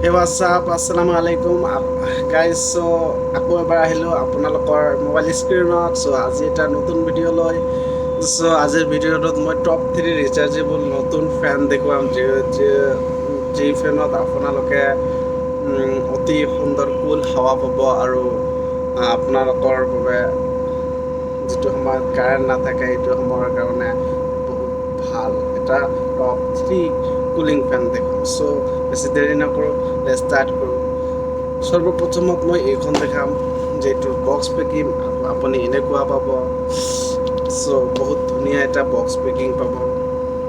Hey, what's up? Assalamu alaikum, guys. So, আকৌ এবাৰ আহিলোঁ আপোনালোকৰ মোবাইল স্ক্ৰীণত। চ' আজি এটা নতুন ভিডিঅ' লৈ আজিৰ ভিডিঅ'টোত মই টপ 3 ৰিচাৰ্জেবল নতুন ফেন দেখুৱাম যি ফেনত আপোনালোকে অতি সুন্দৰ কুল হাৱা পাব আৰু আপোনালোকৰ বাবে যিটো সময়ত কাৰেণ্ট নাথাকে সেইটো সময়ৰ কাৰণে বহুত ভাল এটা টপ 3 কুলিং ফেন দেখুৱাম। চ' বেছি দেৰি নকৰোঁ, ষ্টাৰ্ট কৰোঁ। সৰ্বপ্ৰথমত মই এইখন দেখাম যিটো বক্স পেকিং আপুনি এনেকুৱা পাব। চ' বহুত ধুনীয়া এটা বক্স পেকিং পাব।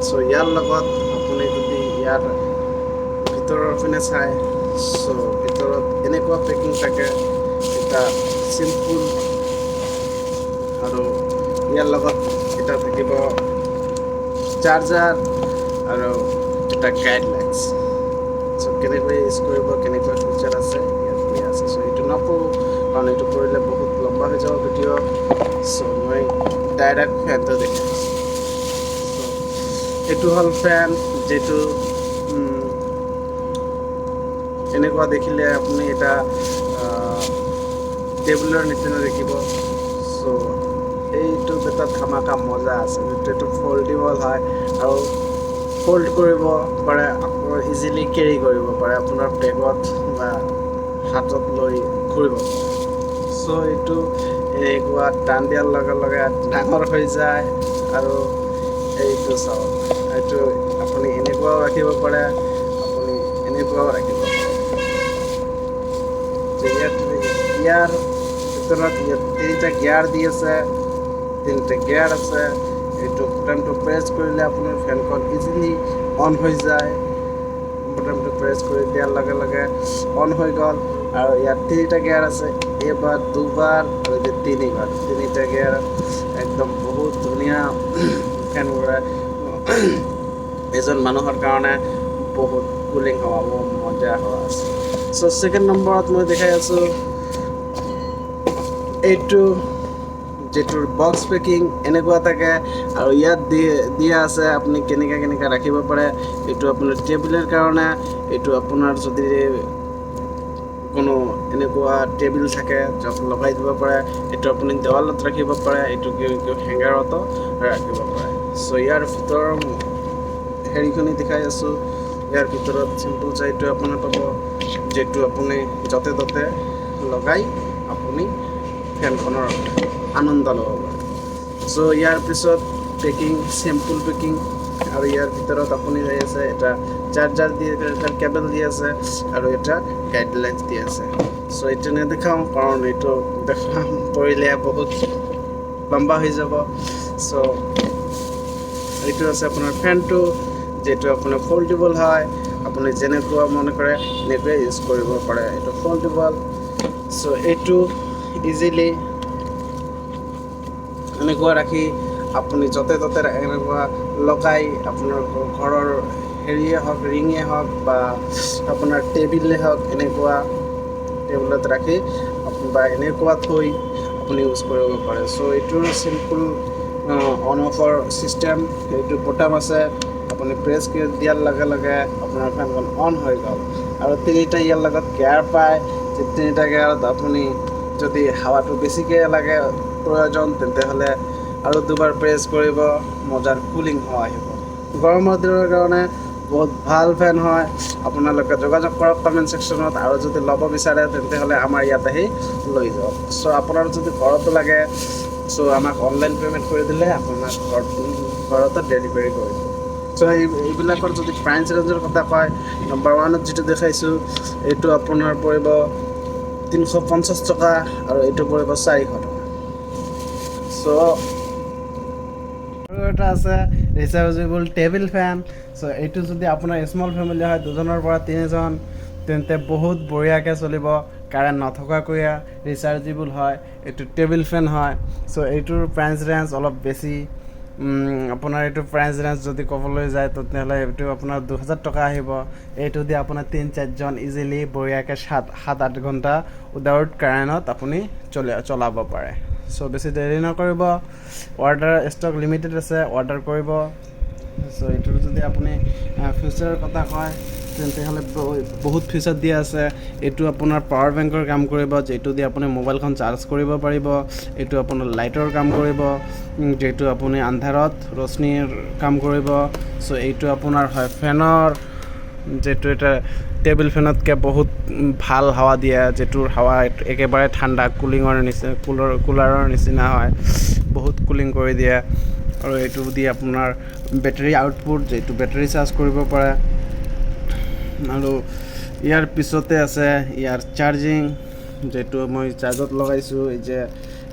চ' ইয়াৰ লগত আপুনি যদি ইয়াৰ ভিতৰৰ পিনে চাই, চ' ভিতৰত এনেকুৱা পেকিং থাকে, এটা চিম্পুল আৰু ইয়াৰ লগত এটা থাকিব চাৰ্জাৰ আৰু এটা গাইডলাইনছ। চ' কেনেকৈ ইউজ কৰিব, কেনেকৈ ফিচাৰ আছে ইয়াত দিয়া আছে। চ' এইটো নকৰোঁ কাৰণ এইটো কৰিলে বহুত লম্বা হৈ যাব ভিডিঅ'। চ' মই ডাইৰেক্ট ফেনটো দেখাই আছোঁ। চ' এইটো হ'ল ফেন যিটো এনেকুৱা দেখিলে আপুনি এটা টেবুলৰ নিচিনা দেখিব। চ' এইটোত এটা ধামাকা মজা আছে, যিটো এইটো ফল্ডেবল হয় আৰু ফল্ড কৰিব পাৰে, আপোনাৰ ইজিলি কেৰি কৰিব পাৰে আপোনাৰ বেগত বা হাতত লৈ ঘূৰিব পাৰে। চ' এইটো এনেকুৱা টান দিয়াৰ লগে লগে ডাঙৰ হৈ যায়। আৰু এইটো চাওক, এইটো আপুনি এনেকুৱাও ৰাখিব পাৰে, আপুনি এনেকুৱাও ৰাখিব পাৰে। ইয়াৰ ভিতৰত ইয়াত 3টা গিয়াৰ দি আছে, 3টা গিয়াৰ আছে। এইটো বুটামটো প্ৰেছ কৰিলে আপোনাৰ ফেনখন ইজিলি অন হৈ যায়। বুটামটো প্ৰেছ কৰি দিয়াৰ লগে লগে অন হৈ গ'ল। আৰু ইয়াত 3টা গিয়াৰ আছে, এবাৰ, দুবাৰ আৰু 3বাৰ। 3টা গিয়াৰ একদম বহুত ধুনীয়া ফেন উৰে। এজন মানুহৰ কাৰণে বহুত কুলিং হাৱা, বহুত মজা হাৱা আছে। চ' ছেকেণ্ড নম্বৰত মই দেখাই আছোঁ এইটো যিটোৰ বক্স পেকিং এনেকুৱা থাকে আৰু ইয়াত দিয়া আছে আপুনি কেনেকৈ ৰাখিব পাৰে। এইটো আপোনাৰ টেবুলৰ কাৰণে, এইটো আপোনাৰ যদি কোনো এনেকুৱা টেবুল থাকে য'ত লগাই দিব পাৰে, এইটো আপুনি দেৱালত ৰাখিব পাৰে, এইটো হেংগাৰতো ৰাখিব পাৰে। চ' ইয়াৰ ভিতৰৰ হেৰিখিনি দেখাই আছোঁ। ইয়াৰ ভিতৰত চিম্পল চাইটো আপুনি পাব, যিটো আপুনি য'তে ত'তে লগাই আপুনি ফেনখনৰ আনন্দ ল'ব পাৰে। চ' ইয়াৰ পিছত পেকিং, চিম্পল পেকিং, আৰু ইয়াৰ ভিতৰত আপুনি যাই আছে এটা চাৰ্জাৰ দি এটা কেবল দি আছে আৰু এটা গাইডলাইনছ দি আছে। চ' এইটো নেদেখাওঁ কাৰণ এইটো দেখাম পৰিলে বহুত লম্বা হৈ যাব। চ' এইটো আছে আপোনাৰ ফেনটো, যিটো আপোনাৰ ফল্ডেবল হয়, আপুনি যেনেকুৱা মন কৰে এনেকৈ ইউজ কৰিব পাৰে। এইটো ফল্ডেবল। চ' এইটো ইজিলি এনেকুৱা ৰাখি আপুনি য'তে ত'তে এনেকুৱা লগাই আপোনাৰ ঘৰৰ হেৰিয়ে হওক, ৰিঙে হওক বা আপোনাৰ টেবিলে হওক, এনেকুৱা টেবুলত ৰাখি বা এনেকুৱা থৈ আপুনি ইউজ কৰিব পাৰে। চ' এইটোৰ চিম্পল অন অফৰ ছিষ্টেম, এইটো বটাম আছে, আপুনি প্ৰেছ দিয়াৰ লগে লগে আপোনাৰ ফেনখন অন হৈ গ'ল। আৰু 3টা ইয়াৰ লগত গিয়াৰ পায়, 3টা গিয়াৰত আপুনি যদি হাৱাটো বেছিকৈ লাগে প্ৰয়োজন, তেন্তে আৰু দুবাৰ প্ৰেছ কৰিব, মজাৰ কুলিং হাৱা আহিব। গৰমৰ দিনৰ কাৰণে বহুত ভাল ফেন হয়। আপোনালোকে যোগাযোগ কৰক কমেণ্ট ছেকশ্যনত, আৰু যদি ল'ব বিচাৰে তেন্তে আমাৰ ইয়াত আহি লৈ যাওক। চ' আপোনাৰ যদি ঘৰতো লাগে, চ' আমাক অনলাইন পে'মেণ্ট কৰি দিলে আপোনাৰ ঘৰতে ডেলিভাৰী কৰি দিব। চ' এইবিলাকৰ যদি প্ৰাইচ ৰেঞ্জৰ কথা কয়, নম্বৰ 1ত যিটো দেখাইছোঁ এইটো আপোনাৰ পৰিব 350 টকা আৰু এইটো পৰিব 400 টকা। চ' আৰু এটা আছে ৰিচাৰ্জেবল টেবুল ফেন। চ' এইটো যদি আপোনাৰ স্মল ফেমিলি হয়, 2জনৰ পৰা 3জন, তেন্তে বহুত বঢ়িয়াকৈ চলিব। কাৰেণ্ট নথকাকৈ ৰিচাৰ্জেবল হয়, এইটো টেবুল ফেন হয়। চ' এইটোৰ প্ৰাইচ ৰেঞ্জ অলপ বেছি। আপোনাৰ এইটো প্ৰাইচ ৰেঞ্জ যদি ক'বলৈ যায় তেতিয়াহ'লে এইটো আপোনাৰ 2000 টকা আহিব। এইটো দি আপোনাৰ 3-4জন ইজিলি বঢ়িয়াকৈ 7-8 ঘণ্টা উইদাউট কাৰেণ্টত আপুনি চলাব পাৰে। চ' বেছি দেৰি নকৰিব, অৰ্ডাৰ ষ্টক লিমিটেড আছে, অৰ্ডাৰ কৰিব। চ' এইটোৰ যদি আপুনি ফিউচাৰৰ কথা কয়, তেন্তে হ'লে বহুত ফিচাৰ দিয়া আছে। এইটো আপোনাৰ পাৱাৰ বেংকৰ কাম কৰিব, যিটো দি আপুনি মোবাইলখন চাৰ্জ কৰিব পাৰিব। এইটো আপোনাৰ লাইটৰ কাম কৰিব, যিটো আপুনি আন্ধাৰত ৰশ্মিৰ কাম কৰিব। চ' এইটো আপোনাৰ হয় ফেনৰ, যিটো এটা টেবুল ফেনতকৈ বহুত ভাল হাৱা দিয়ে, যিটোৰ হাৱা একেবাৰে ঠাণ্ডা কুলিঙৰ নিচিনা কুলাৰৰ নিচিনা হয়, বহুত কুলিং কৰি দিয়ে। আৰু এইটো দি আপোনাৰ বেটেৰী আউটপুট, যিটো বেটেৰী চাৰ্জ কৰিব পাৰে। আৰু ইয়াৰ পিছতে আছে ইয়াৰ চাৰ্জিং, যিটো মই চাৰ্জত লগাইছোঁ। এই যে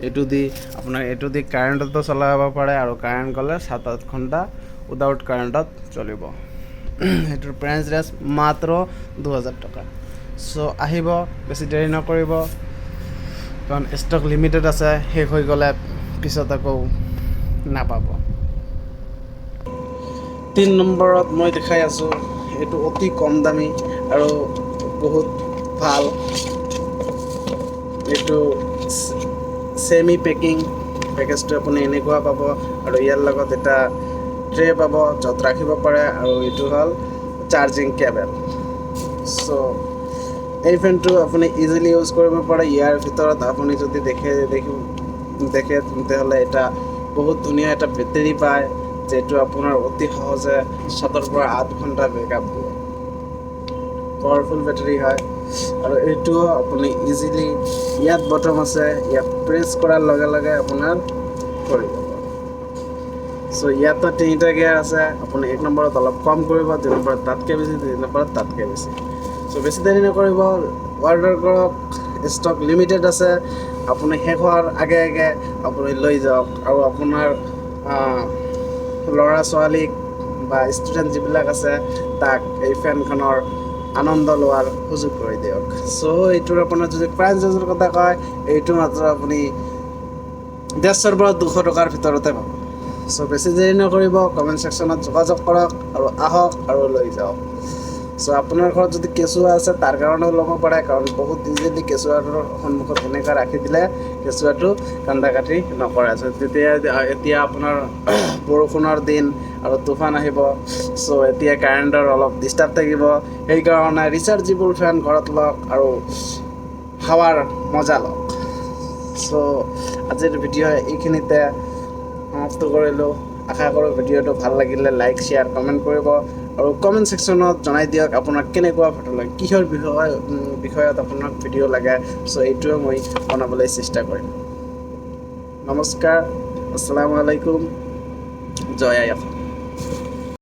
এইটো দি আপোনাৰ এইটো দি কাৰেণ্টতো চলাব পাৰে, আৰু কাৰেণ্ট গ'লে 7-8 ঘণ্টা উইদাউট কাৰেণ্টত চলিব। সেইটোৰ প্ৰাইচ ৰেঞ্জ মাত্ৰ 2000 টকা। চ' আহিব, বেছি দেৰি নকৰিব, কাৰণ ষ্টক লিমিটেড আছে, শেষ হৈ গ'লে পিছত আকৌ নাপাব। 3 নম্বৰত মই দেখাই আছোঁ, এইটো অতি কম দামী আৰু বহুত ভাল। এইটো ছেমি পেকিং, পেকেজটো আপুনি এনেকুৱা পাব, আৰু ইয়াৰ লগত এটা ট্ৰে পাব য'ত ৰাখিব পাৰে, আৰু এইটো হ'ল চাৰ্জিং কেবল। চ' এই ফেনটো আপুনি ইজিলি ইউজ কৰিব পাৰে। ইয়াৰ ভিতৰত আপুনি যদি দেখে তেতিয়াহ'লে এটা বহুত ধুনীয়া এটা বেটেৰী পায়, যিটো আপোনাৰ অতি সহজে 7-8 ঘণ্টা বেকআপ দিয়ে। পাৱাৰফুল বেটাৰী হয়। আৰু এইটো আপুনি ইজিলি, ইয়াত বটম আছে, ইয়াত প্ৰেছ কৰাৰ লগে লগে আপোনাৰ কৰি যাব। চ' ইয়াতো 3টা গিয়াৰ আছে। আপুনি 1 নম্বৰত অলপ কম কৰিব, 2 নম্বৰত তাতকৈ বেছি, 3 নম্বৰত তাতকৈ বেছি। চ' বেছি দেৰি নকৰিব, অৰ্ডাৰ কৰক, ষ্টক লিমিটেড আছে। আপুনি শেষ হোৱাৰ আগে আগে আপুনি লৈ যাওক, আৰু আপোনাৰ ল'ৰা ছোৱালীক বা ষ্টুডেণ্ট যিবিলাক আছে তাক এই ফেনখনৰ আনন্দ লোৱাৰ সুযোগ কৰি দিয়ক। চ' এইটোৰ আপোনাৰ যদি প্ৰাইচ ৰেঞ্জৰ কথা কয়, এইটো মাত্ৰ আপুনি 150 পৰা 200 টকাৰ ভিতৰতে পাব। চ' বেছি দেৰি নকৰিব, কমেণ্ট ছেকশ্যনত যোগাযোগ কৰক আৰু আহক আৰু লৈ যাওক। চ' আপোনাৰ ঘৰত যদি কেঁচুৱা আছে তাৰ কাৰণেও ল'ব পাৰে, কাৰণ বহুত ইজিলি কেঁচুৱাটোৰ সন্মুখত এনেকৈ ৰাখি দিলে কেঁচুৱাটো কান্দা কাটি নকৰে। এতিয়া আপোনাৰ বৰষুণৰ দিন আৰু তুফান আহিব, চ' এতিয়া কাৰেণ্টৰ অলপ ডিষ্টাৰ্ব থাকিব। সেইকাৰণে ৰিচাৰ্জেবল ফেন ঘৰত লওক আৰু হাৱাৰ মজা লওক। চ' আজিৰ ভিডিঅ' এইখিনিতে সমাপ্ত কৰিলোঁ। আশা কৰোঁ ভিডিঅ'টো ভাল লাগিলে লাইক, শ্বেয়াৰ, কমেণ্ট কৰিব, আৰু কমেণ্ট ছেকশ্যনত জনাই দিয়ক আপোনাক কেনেকুৱা ভিডিঅ' লাগে, কিহৰ বিষয়ত আপোনাক ভিডিঅ' লাগে। চ' এইটোৱে মই বনাবলৈ চেষ্টা কৰিম। নমস্কাৰ, আসসালামু আলাইকুম, জয় আই অসম।